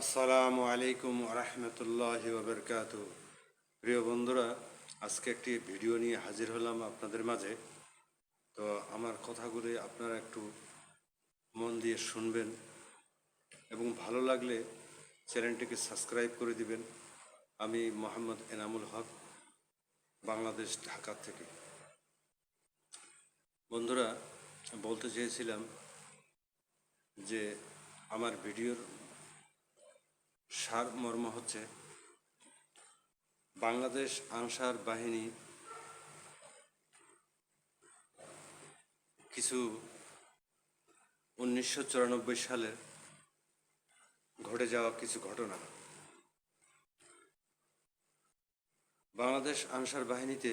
আসসালামু আলাইকুম রহমতুল্লাহি ওবরকাতু। প্রিয় বন্ধুরা, আজকে একটি ভিডিও নিয়ে হাজির হলাম আপনাদের মাঝে। তো আমার কথাগুলি আপনারা একটু মন দিয়ে শুনবেন এবং ভালো লাগলে চ্যানেলটিকে সাবস্ক্রাইব করে দিবেন। আমি মোহাম্মদ এনামুল হক, বাংলাদেশ, ঢাকা থেকে। বন্ধুরা, বলতে চেয়েছিলাম যে আমার ভিডিওর সারমর্ম হচ্ছে, বাংলাদেশ আনসার বাহিনী কিছু 1994 সালের ঘটে যাওয়া কিছু ঘটনা। বাংলাদেশ আনসার বাহিনীতে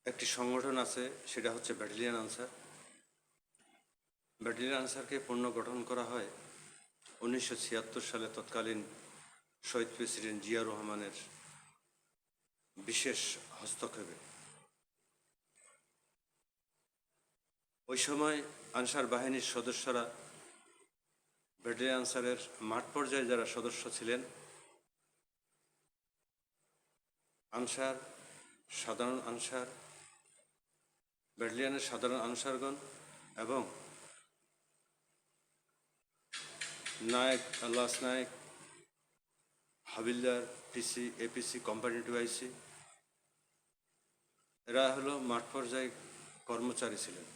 একটি সংগঠন আছে, সেটা হচ্ছে ব্যাটালিয়ন আনসার। ব্যাটালিয়ন আনসারকে পুনর্গঠন করা হয় 1976 সালে তৎকালীন শহীদ প্রেসিডেন্ট জিয়া রহমানের বিশেষ হস্তক্ষেপে। ওই সময় আনসার বাহিনীর সদস্যরা, ব্যাটালিয়ন আনসারের মাঠ পর্যায়ে যারা সদস্য ছিলেন, আনসার, সাধারণ আনসার, ব্যাটালিয়নের সাধারণ আনসারগণ এবং নায়ক, লাস নায়ক, হাবিলদার, টিসি, এপিসি, কোম্পানি টু আইসি, এরা হলো মাঠ পর্যায়ে কর্মচারী ছিলেন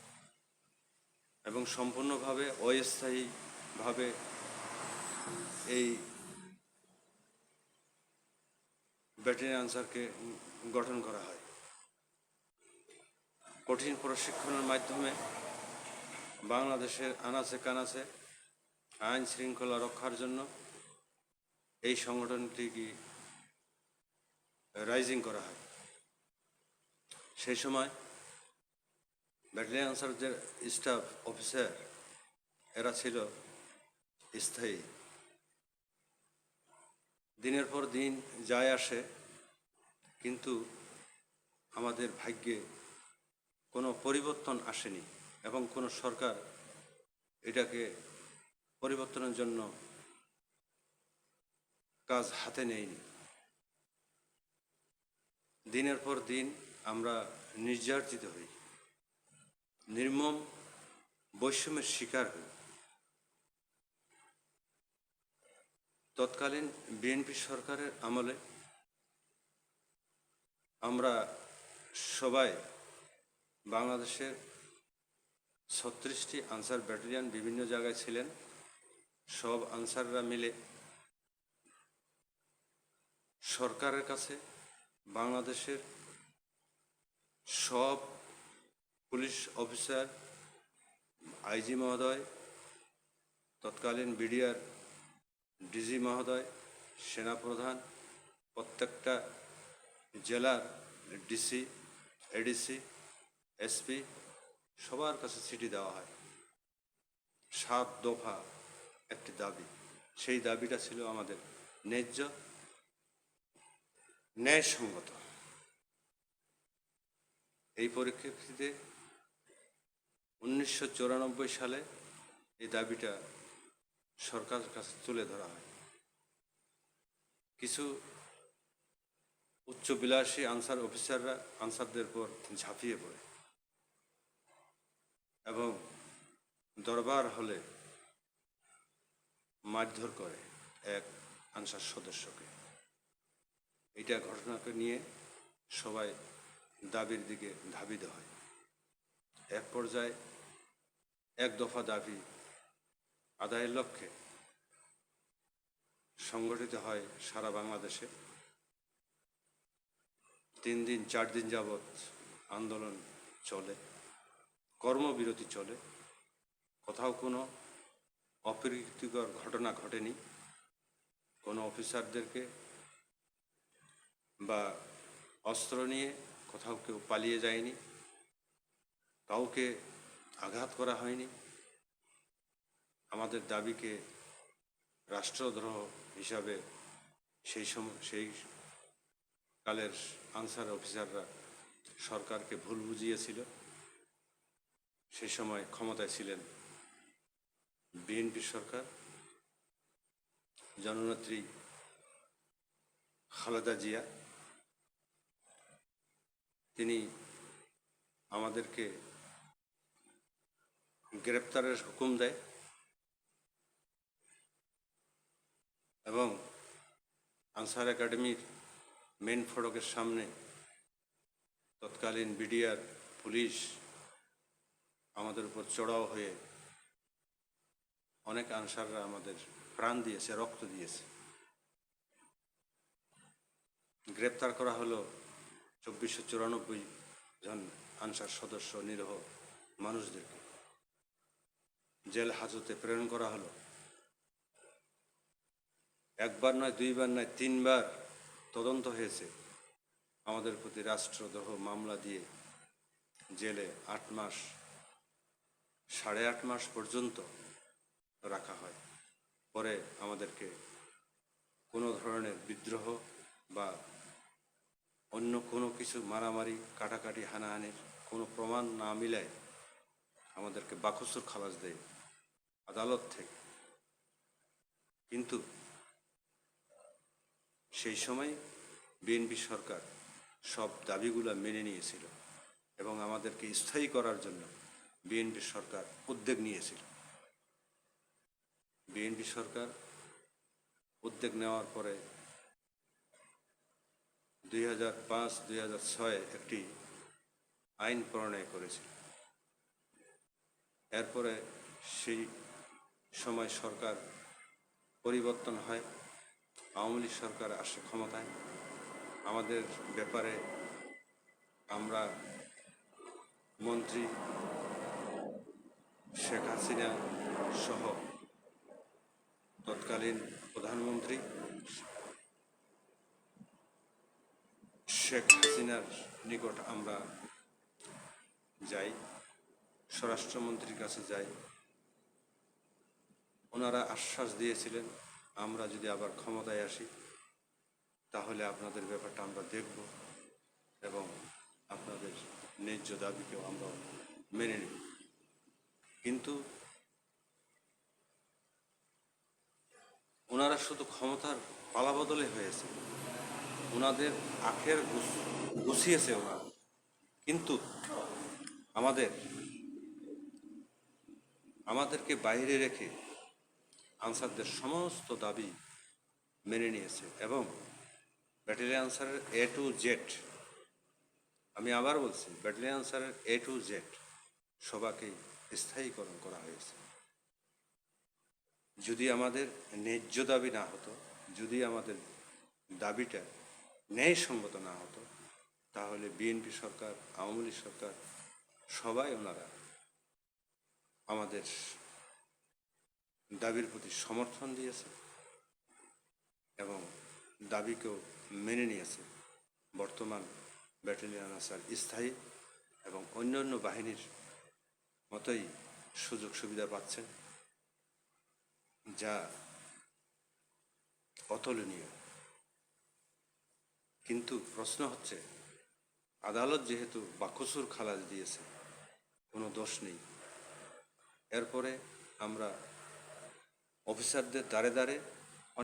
এবং সম্পূর্ণভাবে অস্থায়ীভাবে এই ব্যাটালিয়ন আনসারকে গঠন করা হয়। কঠিন প্রশিক্ষণের মাধ্যমে বাংলাদেশের আনাচে কানাচে আইন শৃঙ্খলা রক্ষার জন্য এই সংগঠনটিকে রাইজিং করা হয়। সেই সময় ব্যাটালিয়ন আনসার যে স্টাফ অফিসার, এরা ছিল স্থায়ী। দিনের পর দিন যায় আসে, কিন্তু আমাদের ভাগ্যে কোনো পরিবর্তন আসেনি এবং কোনো সরকার এটাকে পরিবর্তনের জন্য কাজ হাতে নেয়নি। দিনের পর দিন আমরা নির্যাতিত হই, নির্মম বৈষম্যের শিকার হই। তৎকালীন বিএনপি সরকারের আমলে আমরা সবাই বাংলাদেশের 36টি আনসার ব্যাটালিয়ন বিভিন্ন জায়গায় ছিলেন। সব আনসাররা মিলে সরকারের কাছে বাংলাদেশের সব পুলিশ অফিসার, আইজি মহোদয়, তৎকালীন বিডিআর ডিজি মহোদয়, সেনাপ্রধান, প্রত্যেকটা জেলার ডিসি, এডিসি, এসপি, সবার কাছে চিঠি দেওয়া হয়। 7 দফা একটি দাবি। সেই দাবিটা ছিল আমাদের ন্যায্য, ন্যায়সঙ্গত। এই পরিপ্রেক্ষিতে 1994 সালে এই দাবিটা সরকারের কাছে তুলে ধরা হয়। কিছু উচ্চবিলাসী আনসার অফিসাররা আনসারদের পর ঝাঁপিয়ে পড়ে এবং দরবার হলে মারধর করে এক আনসার সদস্যকে। এইটা ঘটনাকে নিয়ে সবাই দাবির দিকে ধাবিত হয়। এক পর্যায়ে এক দফা দাবি আদায়ের লক্ষ্যে সংগঠিত হয় সারা বাংলাদেশে। 3 দিন 4 দিন যাবৎ আন্দোলন চলে, কর্মবিরতি চলে। কোথাও কোনো অপ্রীতিকর ঘটনা ঘটেনি। কোনো অফিসারদেরকে বা অস্ত্র নিয়ে কোথাও কেউ পালিয়ে যায়নি, কাউকে আঘাত করা হয়নি। আমাদের দাবিকে রাষ্ট্রদ্রোহ হিসাবে সেই কালের আনসার অফিসাররা সরকারকে ভুল বুঝিয়েছিল। সেই সময় ক্ষমতায় ছিলেন বিএনপি সরকার। জননেত্রী খালেদা জিয়া, তিনি আমাদেরকে গ্রেপ্তারের হুকুম দেয় এবং আনসার একাডেমির মেন ফটকের সামনে তৎকালীন বিডিআর পুলিশ আমাদের উপর চড়াও হয়ে অনেক আনসাররা আমাদের প্রাণ দিয়েছে, রক্ত দিয়েছে। গ্রেপ্তার করা হলো 2494 জন আনসার সদস্য, নিরীহ মানুষদেরকে জেল হাজতে প্রেরণ করা হলো। একবার নয়, দুইবার নয়, 3বার তদন্ত হয়েছে। আমাদের প্রতি রাষ্ট্রদ্রোহ মামলা দিয়ে জেলে 8 মাস, 8.5 মাস পর্যন্ত রাখা হয়। পরে আমাদেরকে কোনো ধরনের বিদ্রোহ বা অন্য কোনো কিছু মারামারি, কাটাকাটি, হানাহানির কোনো প্রমাণ না মিলায় আমাদেরকে বাকসুর খালাস দেয় আদালত থেকে। কিন্তু সেই সময় বিএনপি সরকার সব দাবিগুলো মেনে নিয়েছিল এবং আমাদেরকে স্থায়ী করার জন্য বিএনপি সরকার উদ্যোগ নিয়েছিল। বিএনপি সরকার উদ্যোগ নেওয়ার পরে 2005-2006 একটি আইন প্রণয়ন করেছিল। এরপরে সেই সময় সরকার পরিবর্তন হয়, আওয়ামী লীগ সরকার আসে ক্ষমতায়। আমাদের ব্যাপারে আমরা মন্ত্রী শেখ হাসিনা সহ তৎকালীন প্রধানমন্ত্রী শেখ হাসিনার নিকট আমরা যাই, স্বরাষ্ট্রমন্ত্রীর কাছে যাই। ওনারা আশ্বাস দিয়েছিলেন, আমরা যদি আবার ক্ষমতায় আসি তাহলে আপনাদের ব্যাপারটা আমরা দেখব এবং আপনাদের ন্যায্য দাবিকেও আমরা মেনে নেব। কিন্তু ওনারা শুধু ক্ষমতার পালাবদলে হয়েছে, ওনাদের আখের গুছিয়েছে ওনারা, কিন্তু আমাদেরকে বাইরে রেখে আনসারদের সমস্ত দাবি মেনে নিয়েছে এবং ব্যাটালিয়ন আনসারের A to Z, আমি আবার বলছি, ব্যাটালিয়ন আনসারের A to Z সবাকেই স্থায়ীকরণ করা হয়েছে। যদি আমাদের ন্যায্য দাবি না হতো, যদি আমাদের দাবিটা ন্যায়সঙ্গত না হতো, তাহলে বিএনপি সরকার, আওয়ামী লীগ সরকার সবাই ওনারা আমাদের দাবির প্রতি সমর্থন দিয়েছে এবং দাবিকেও মেনে নিয়েছে। বর্তমান ব্যাটালিয়ন আনসার স্থায়ী এবং অন্যান্য বাহিনীর মতোই সুযোগ সুবিধা পাচ্ছেন, যা অতুলনীয়। কিন্তু প্রশ্ন হচ্ছে, আদালত যেহেতু বাকসুর খালাস দিয়েছে, কোনো দোষ নেই, এরপরে আমরা অফিসারদের দ্বারে দ্বারে